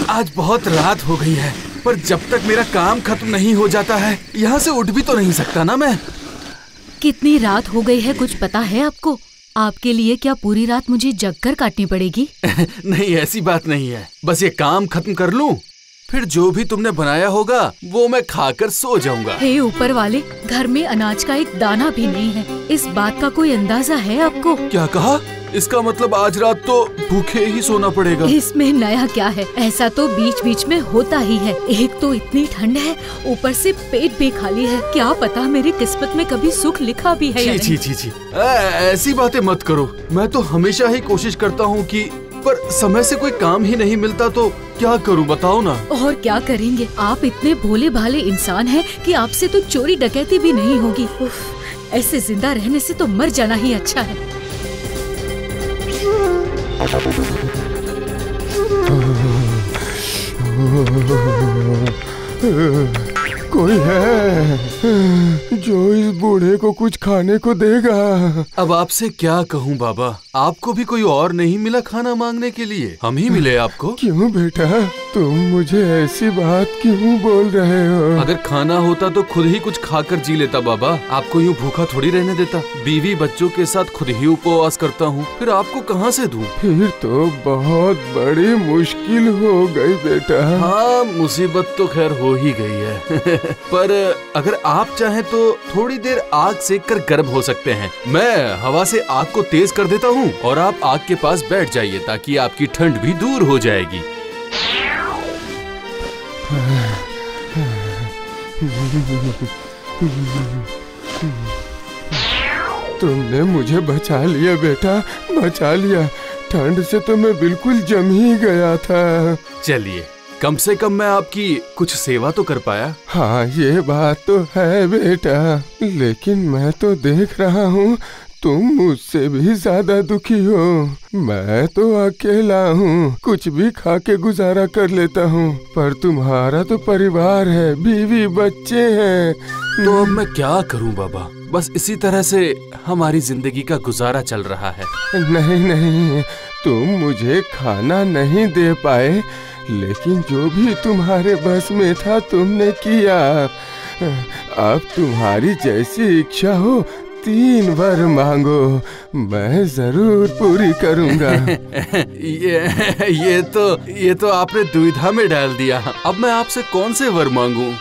आज बहुत रात हो गई है, पर जब तक मेरा काम खत्म नहीं हो जाता है यहाँ से उठ भी तो नहीं सकता ना मैं। कितनी रात हो गई है कुछ पता है आपको? आपके लिए क्या पूरी रात मुझे जगकर काटनी पड़ेगी? नहीं, ऐसी बात नहीं है। बस ये काम खत्म कर लूं, फिर जो भी तुमने बनाया होगा वो मैं खाकर सो जाऊंगा। हे ऊपर वाले, घर में अनाज का एक दाना भी नहीं है। इस बात का कोई अंदाजा है आपको? क्या कहा? इसका मतलब आज रात तो भूखे ही सोना पड़ेगा। इसमें नया क्या है? ऐसा तो बीच बीच में होता ही है। एक तो इतनी ठंड है, ऊपर से पेट भी खाली है। क्या पता मेरी किस्मत में कभी सुख लिखा भी है या नहीं। छी। ऐसी बातें मत करो। मैं तो हमेशा ही कोशिश करता हूँ कि, पर समय से कोई काम ही नहीं मिलता तो क्या करूँ बताओ ना। और क्या करेंगे, आप इतने भोले भाले इंसान हैं कि आपसे तो चोरी डकैती भी नहीं होगी। ऐसे जिंदा रहने से तो मर जाना ही अच्छा है। कोई है जो इस बूढ़े को कुछ खाने को देगा? अब आपसे क्या कहूँ बाबा, आपको भी कोई और नहीं मिला खाना मांगने के लिए? हम ही मिले आपको। क्यों बेटा, तुम मुझे ऐसी बात क्यों बोल रहे हो? अगर खाना होता तो खुद ही कुछ खाकर जी लेता बाबा, आपको यूँ भूखा थोड़ी रहने देता। बीवी बच्चों के साथ खुद ही उपवास करता हूँ, फिर आपको कहाँ से दूँ? फिर तो बहुत बड़ी मुश्किल हो गई बेटा। हाँ, मुसीबत तो खैर हो ही गई है। पर अगर आप चाहें तो थोड़ी देर आग सेक कर गर्म हो सकते हैं। मैं हवा से आग को तेज कर देता हूँ और आप आग के पास बैठ जाइए ताकि आपकी ठंड भी दूर हो जाएगी। तुमने मुझे बचा लिया बेटा, बचा लिया। ठंड से तो मैं बिल्कुल जम ही गया था। चलिए, कम से कम मैं आपकी कुछ सेवा तो कर पाया। हाँ, ये बात तो है बेटा, लेकिन मैं तो देख रहा हूँ तुम मुझसे भी ज्यादा दुखी हो। मैं तो अकेला हूँ, कुछ भी खा के गुजारा कर लेता हूँ, पर तुम्हारा तो परिवार है, बीवी बच्चे हैं। तो अब मैं क्या करूँ बाबा, बस इसी तरह से हमारी जिंदगी का गुजारा चल रहा है। नहीं, तुम मुझे खाना नहीं दे पाए, लेकिन जो भी तुम्हारे बस में था तुमने किया। अब तुम्हारी जैसी इच्छा हो 3 वर मांगो, मैं जरूर पूरी करूंगा। ये तो आपने दुविधा में डाल दिया। अब मैं आपसे कौन से वर मांगूं?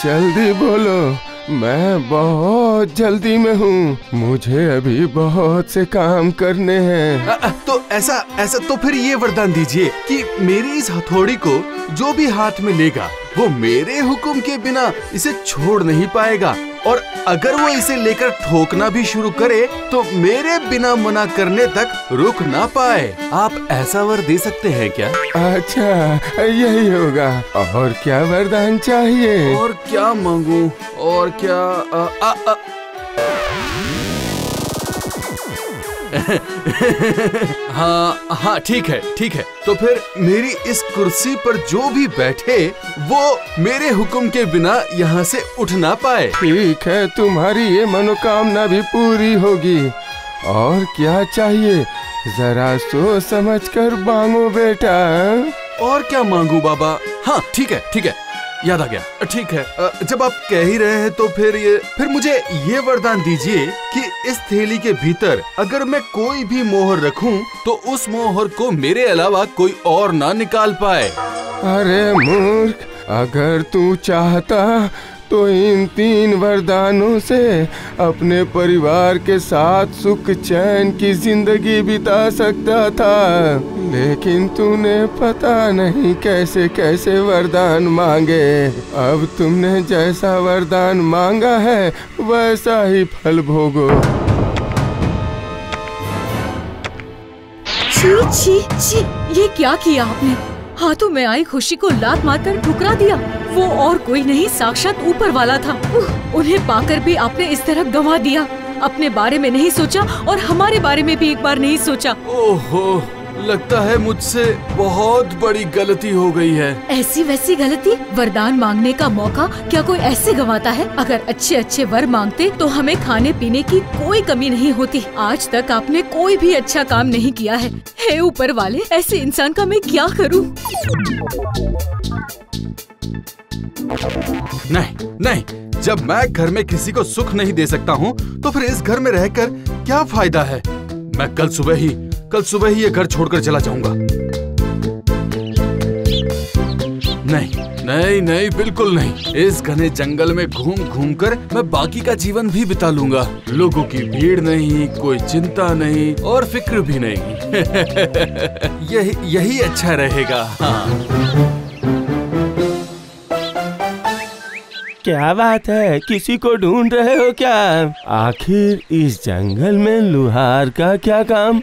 जल्दी बोलो, मैं बहुत जल्दी में हूँ, मुझे अभी बहुत से काम करने हैं। तो ऐसा तो फिर ये वरदान दीजिए कि मेरी इस हथौड़ी को जो भी हाथ में लेगा वो मेरे हुक्म के बिना इसे छोड़ नहीं पाएगा, और अगर वो इसे लेकर ठोकना भी शुरू करे तो मेरे बिना मना करने तक रुक ना पाए। आप ऐसा वर दे सकते हैं क्या? अच्छा, यही होगा। और क्या वरदान चाहिए? और क्या मांगूं? और क्या हाँ, ठीक है। तो फिर मेरी इस कुर्सी पर जो भी बैठे वो मेरे हुक्म के बिना यहाँ से उठ ना पाए। ठीक है, तुम्हारी ये मनोकामना भी पूरी होगी। और क्या चाहिए, जरा सोच समझ कर मांगो बेटा। और क्या मांगू बाबा? हाँ, ठीक है, याद आ गया। ठीक है, जब आप कह ही रहे हैं तो फिर मुझे ये वरदान दीजिए कि इस थैली के भीतर अगर मैं कोई भी मोहर रखूं तो उस मोहर को मेरे अलावा कोई और ना निकाल पाए। अरे मूर्ख, अगर तू चाहता तो इन 3 वरदानों से अपने परिवार के साथ सुख चैन की जिंदगी बिता सकता था, लेकिन तूने पता नहीं कैसे कैसे वरदान मांगे। अब तुमने जैसा वरदान मांगा है वैसा ही फल भोगो। छी, ये क्या किया आपने? हाथों में आई खुशी को लात मारकर ठुकरा दिया। वो और कोई नहीं, साक्षात ऊपर वाला था। उन्हें पाकर भी आपने इस तरह गंवा दिया। अपने बारे में नहीं सोचा और हमारे बारे में भी एक बार नहीं सोचा। ओहो, लगता है मुझसे बहुत बड़ी गलती हो गई है। ऐसी वैसी गलती? वरदान मांगने का मौका क्या कोई ऐसे गंवाता है? अगर अच्छे अच्छे वर मांगते तो हमें खाने पीने की कोई कमी नहीं होती। आज तक आपने कोई भी अच्छा काम नहीं किया है। हे ऊपर वाले, ऐसे इंसान का मैं क्या करूं? नहीं नहीं, जब मैं घर में किसी को सुख नहीं दे सकता हूँ तो फिर इस घर में रहकर क्या फायदा है। मैं कल सुबह ही ये घर छोड़कर चला जाऊंगा। नहीं, बिल्कुल नहीं। इस घने जंगल में घूम कर मैं बाकी का जीवन भी बिता लूंगा। लोगों की भीड़ नहीं, कोई चिंता नहीं और फिक्र भी नहीं। यही अच्छा रहेगा। हाँ। क्या बात है, किसी को ढूंढ रहे हो क्या? आखिर इस जंगल में लुहार का क्या काम?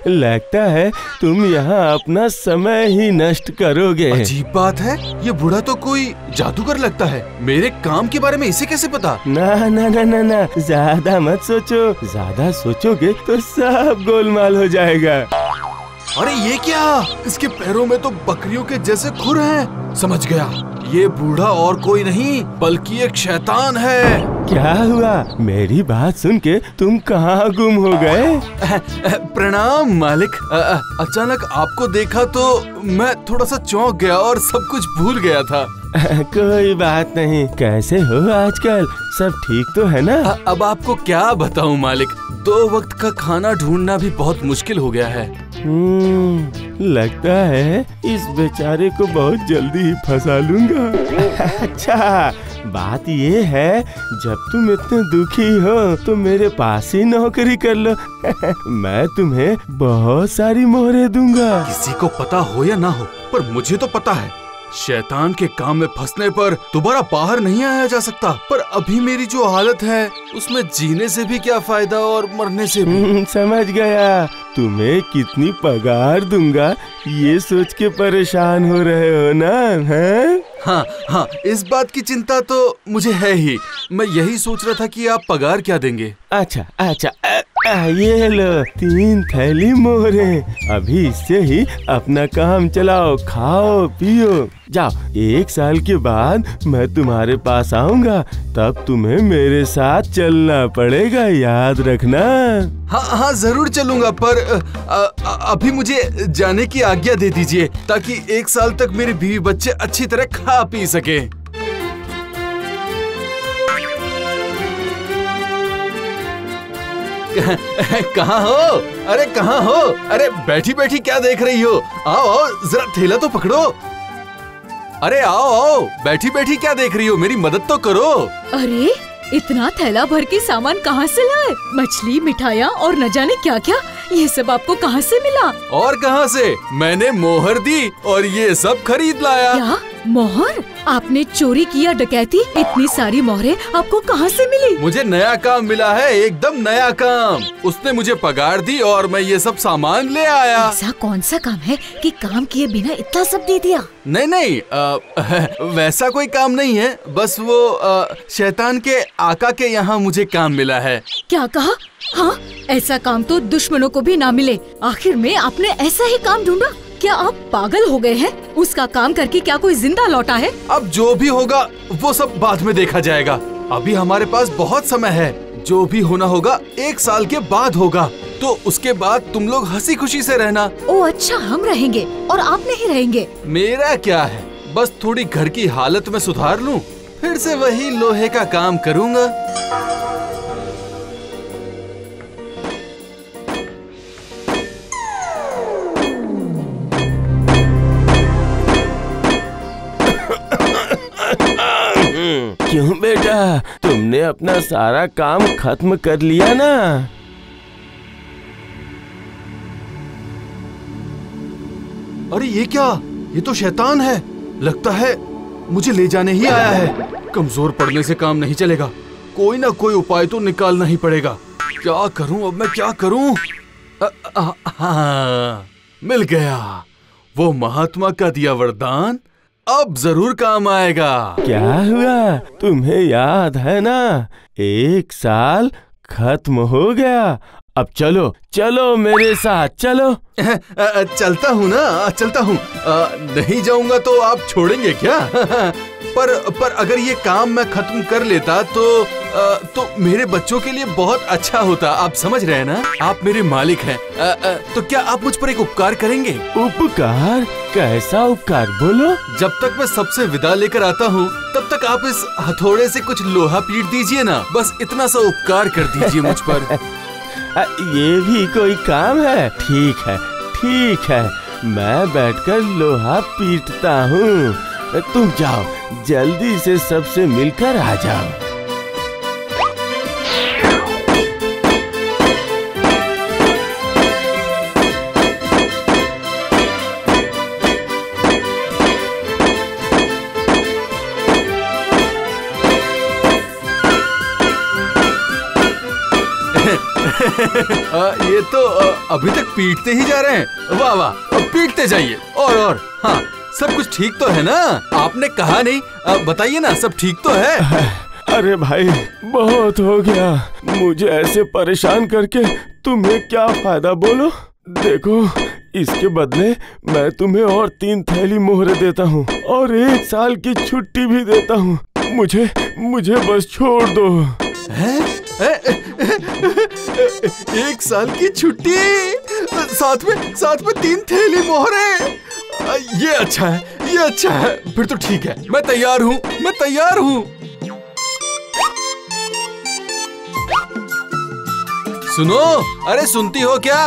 लगता है तुम यहाँ अपना समय ही नष्ट करोगे। अजीब बात है, ये बूढ़ा तो कोई जादूगर लगता है। मेरे काम के बारे में इसे कैसे पता? ना, ज्यादा मत सोचो। ज्यादा सोचोगे तो सब गोलमाल हो जाएगा। अरे ये क्या? इसके पैरों में तो बकरियों के जैसे खुर हैं। समझ गया, ये बूढ़ा और कोई नहीं बल्कि एक शैतान है। क्या हुआ? मेरी बात सुन के तुम कहाँ गुम हो गए? प्रणाम मालिक। अचानक आपको देखा तो मैं थोड़ा सा चौंक गया और सब कुछ भूल गया था। कोई बात नहीं। कैसे हो आजकल? सब ठीक तो है ना? अब आपको क्या बताऊं मालिक, 2 वक्त का खाना ढूंढना भी बहुत मुश्किल हो गया है। लगता है इस बेचारे को बहुत जल्दी ही फंसा लूंगा। अच्छा, बात ये है, जब तुम इतने दुखी हो तो मेरे पास ही नौकरी कर लो। मैं तुम्हें बहुत सारी मोहरें दूंगा। किसी को पता हो या ना हो, पर मुझे तो पता है, शैतान के काम में फंसने पर दोबारा बाहर नहीं आया जा सकता। पर अभी मेरी जो हालत है उसमें जीने से भी क्या फायदा और मरने से भी। समझ गया। तुम्हें कितनी पगार दूंगा ये सोच के परेशान हो रहे हो ना? हैं? हाँ, इस बात की चिंता तो मुझे है ही। मैं यही सोच रहा था कि आप पगार क्या देंगे। अच्छा, ये लो 3 थैली मोहरें। अभी इससे ही अपना काम चलाओ, खाओ पियो। जाओ, 1 साल के बाद मैं तुम्हारे पास आऊंगा, तब तुम्हें मेरे साथ चलना पड़ेगा, याद रखना। हाँ, जरूर चलूंगा, पर अभी मुझे जाने की आज्ञा दे दीजिए ताकि 1 साल तक मेरे बीवी बच्चे अच्छी तरह खा पी सके। कहाँ हो? अरे कहाँ हो? अरे बैठी बैठी क्या देख रही हो? आओ, जरा थैला तो पकड़ो। अरे आओ, बैठी बैठी क्या देख रही हो? मेरी मदद तो करो। अरे इतना थैला भर के सामान कहाँ से लाए? मछली, मिठाइयाँ और न जाने क्या क्या, ये सब आपको कहाँ से मिला? और कहाँ से? मैंने मोहर दी और ये सब खरीद लाया। क्या मोहर? आपने चोरी किया, डकैती? इतनी सारी मोहरें आपको कहाँ से मिली? मुझे नया काम मिला है, एकदम नया काम। उसने मुझे पगार दी और मैं ये सब सामान ले आया। ऐसा कौन सा काम है कि काम किए बिना इतना सब दे दिया? नहीं, वैसा कोई काम नहीं है। बस वो शैतान के आका के यहाँ मुझे काम मिला है। क्या कहा? हाँ, ऐसा काम तो दुश्मनों को भी ना मिले। आखिर में आपने ऐसा ही काम ढूंढा? क्या आप पागल हो गए हैं? उसका काम करके क्या कोई जिंदा लौटा है? अब जो भी होगा वो सब बाद में देखा जाएगा। अभी हमारे पास बहुत समय है। जो भी होना होगा 1 साल के बाद होगा, तो उसके बाद तुम लोग हंसी खुशी से रहना। ओ अच्छा, हम रहेंगे और आप नहीं रहेंगे? मेरा क्या है, बस थोड़ी घर की हालत में सुधार लूं, फिर से वही लोहे का काम करूंगा। क्यों बेटा, तुमने अपना सारा काम खत्म कर लिया ना? अरे ये क्या? ये तो शैतान है। लगता है मुझे ले जाने ही आया है। कमजोर पड़ने से काम नहीं चलेगा, कोई ना कोई उपाय तो निकालना ही पड़ेगा। क्या करूं अब मैं, क्या करूं? हाँ, मिल गया। वो महात्मा का दिया वरदान अब जरूर काम आएगा। क्या हुआ, तुम्हें याद है ना? 1 साल खत्म हो गया। अब चलो चलो मेरे साथ चलो। चलता हूँ ना, चलता हूँ। नहीं जाऊंगा तो आप छोड़ेंगे क्या? पर अगर ये काम मैं खत्म कर लेता तो मेरे बच्चों के लिए बहुत अच्छा होता। आप समझ रहे हैं ना? आप मेरे मालिक हैं। तो क्या आप मुझ पर एक उपकार करेंगे? उपकार? कैसा उपकार, बोलो। जब तक मैं सबसे विदा लेकर आता हूँ तब तक आप इस हथौड़े से कुछ लोहा पीट दीजिए ना। बस इतना सा उपकार कर दीजिए मुझ पर। ये भी कोई काम है? ठीक है ठीक है, मैं बैठकर लोहा पीटता हूँ। तुम जाओ, जल्दी से सबसे मिलकर आ जाओ। ये तो अभी तक पीटते ही जा रहे हैं। वाह वाह, पीटते जाइए। और हाँ, सब कुछ ठीक तो है ना? आपने कहा नहीं, बताइए ना, सब ठीक तो है? अरे भाई, बहुत हो गया। मुझे ऐसे परेशान करके तुम्हें क्या फायदा, बोलो। देखो, इसके बदले मैं तुम्हें और 3 थैली मोहरे देता हूँ और 1 साल की छुट्टी भी देता हूँ। मुझे बस छोड़ दो। है? 1 साल की छुट्टी, साथ में 3 थैली मोहरे। ये अच्छा है। फिर तो ठीक है, मैं तैयार हूँ। सुनो, अरे सुनती हो क्या?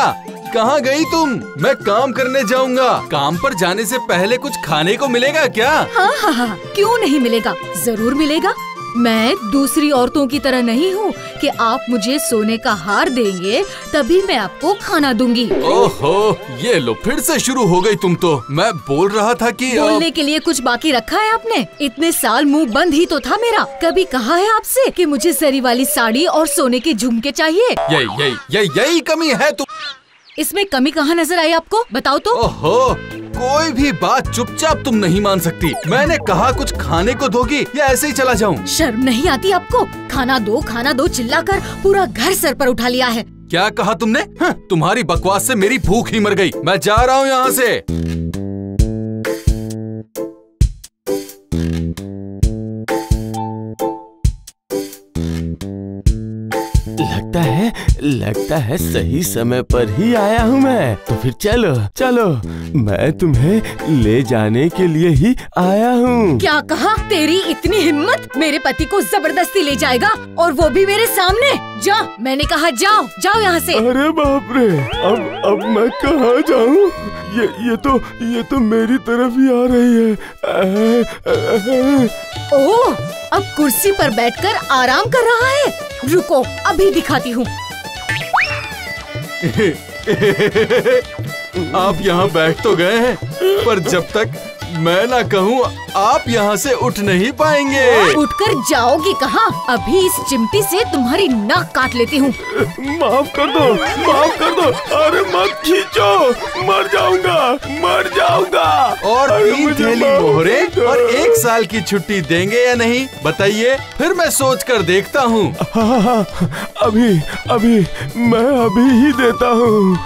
कहाँ गई तुम? मैं काम करने जाऊंगा। काम पर जाने से पहले कुछ खाने को मिलेगा क्या? हाँ, क्यों नहीं मिलेगा, जरूर मिलेगा। मैं दूसरी औरतों की तरह नहीं हूँ कि आप मुझे सोने का हार देंगे तभी मैं आपको खाना दूंगी। ओहो, ये लो, फिर से शुरू हो गई तुम तो। मैं बोल रहा था कि बोलने के लिए कुछ बाकी रखा है आपने? इतने साल मुंह बंद ही तो था मेरा। कभी कहा है आपसे कि मुझे जरी वाली साड़ी और सोने के झुमके चाहिए? यही कमी है तुम। इसमें कमी कहाँ नजर आई आपको, बताओ तो। ओहो, कोई भी बात चुपचाप तुम नहीं मान सकती। मैंने कहा कुछ खाने को दोगी या ऐसे ही चला जाऊं? शर्म नहीं आती आपको? खाना दो चिल्लाकर पूरा घर सर पर उठा लिया है। क्या कहा तुमने? तुम्हारी बकवास से मेरी भूख ही मर गई। मैं जा रहा हूँ यहाँ से। लगता है सही समय पर ही आया हूँ मैं। तो फिर चलो, मैं तुम्हें ले जाने के लिए ही आया हूँ। क्या कहा? तेरी इतनी हिम्मत? मेरे पति को जबरदस्ती ले जाएगा, और वो भी मेरे सामने? जा, मैंने कहा जाओ यहाँ से। अरे बाप रे, अब मैं कहाँ जाऊँ? ये तो मेरी तरफ ही आ रही है। ओह, अब कुर्सी पर बैठकर आराम कर रहा है। रुको, अभी दिखाती हूँ। आप यहाँ बैठ तो गए हैं, पर जब तक मैं ना कहूँ आप यहाँ से उठ नहीं पाएंगे। उठकर जाओगे कहाँ? अभी इस चिमटी से तुम्हारी नाक काट लेती हूँ। माफ कर दो। अरे मत खींचो, मर जाऊंगा। और 3 थैली मोहरे और 1 साल की छुट्टी देंगे या नहीं, बताइए, फिर मैं सोच कर देखता हूँ। हाँ, अभी मैं अभी ही देता हूँ।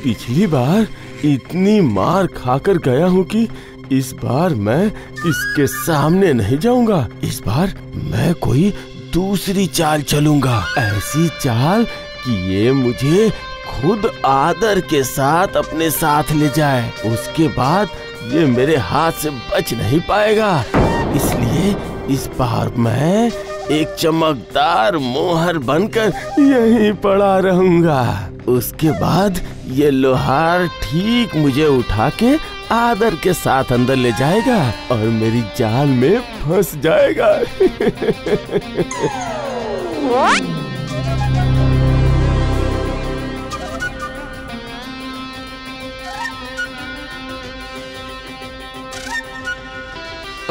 पिछली बार इतनी मार खाकर गया हूँ कि इस बार मैं इसके सामने नहीं जाऊंगा। इस बार मैं कोई दूसरी चाल चलूंगा, ऐसी चाल कि ये मुझे खुद आदर के साथ अपने साथ ले जाए। उसके बाद ये मेरे हाथ से बच नहीं पाएगा। इसलिए इस बार मैं एक चमकदार मोहर बनकर यहीं पड़ा रहूंगा। उसके बाद ये लोहार ठीक मुझे उठा के आदर के साथ अंदर ले जाएगा और मेरी जाल में फंस जाएगा।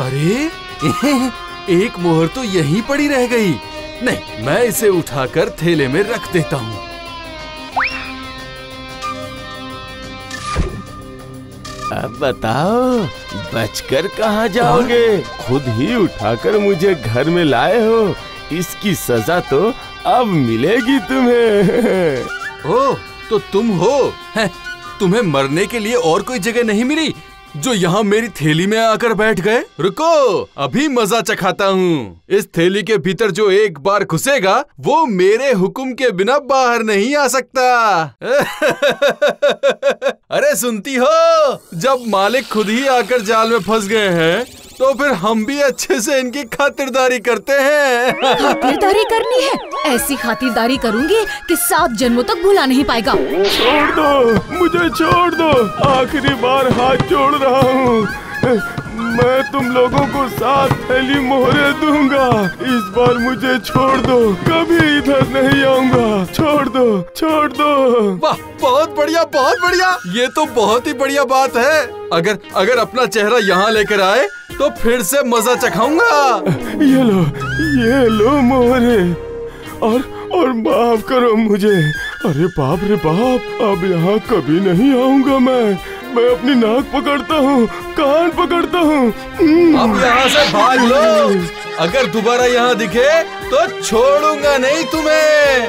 अरे एक मोहर तो यहीं पड़ी रह गई। नहीं, मैं इसे उठाकर थैले में रख देता हूँ। अब बताओ, बचकर कहाँ जाओगे? खुद ही उठाकर मुझे घर में लाए हो, इसकी सजा तो अब मिलेगी तुम्हें। ओह, तो तुम हो? हैं, तुम्हें मरने के लिए और कोई जगह नहीं मिली जो यहाँ मेरी थैली में आकर बैठ गए? रुको, अभी मजा चखाता हूँ। इस थैली के भीतर जो एक बार घुसेगा वो मेरे हुक्म के बिना बाहर नहीं आ सकता। अरे सुनती हो, जब मालिक खुद ही आकर जाल में फंस गए हैं तो फिर हम भी अच्छे से इनकी खातिरदारी करते हैं। खातिरदारी करनी है? ऐसी खातिरदारी करूंगी कि 7 जन्मों तक भुला नहीं पाएगा। छोड़ दो, मुझे छोड़ दो, आखिरी बार हाथ जोड़ रहा हूँ। मैं तुम लोगों को 7 थैली मोहरें दूंगा। इस बार मुझे छोड़ दो, कभी इधर नहीं आऊंगा। छोड़ दो, छोड़ दो। वाह, बहुत बढ़िया, बहुत बढ़िया। ये तो बहुत ही बढ़िया बात है। अगर अपना चेहरा यहाँ लेकर आए तो फिर से मजा चखाऊंगा। ये लो मोहरें, और माफ करो मुझे। अरे बाप रे बाप, अब यहाँ कभी नहीं आऊंगा मैं अपनी नाक पकड़ता हूँ, कान पकड़ता हूँ। अब यहाँ से भाग लो। अगर दोबारा यहाँ दिखे तो छोड़ूंगा नहीं तुम्हें।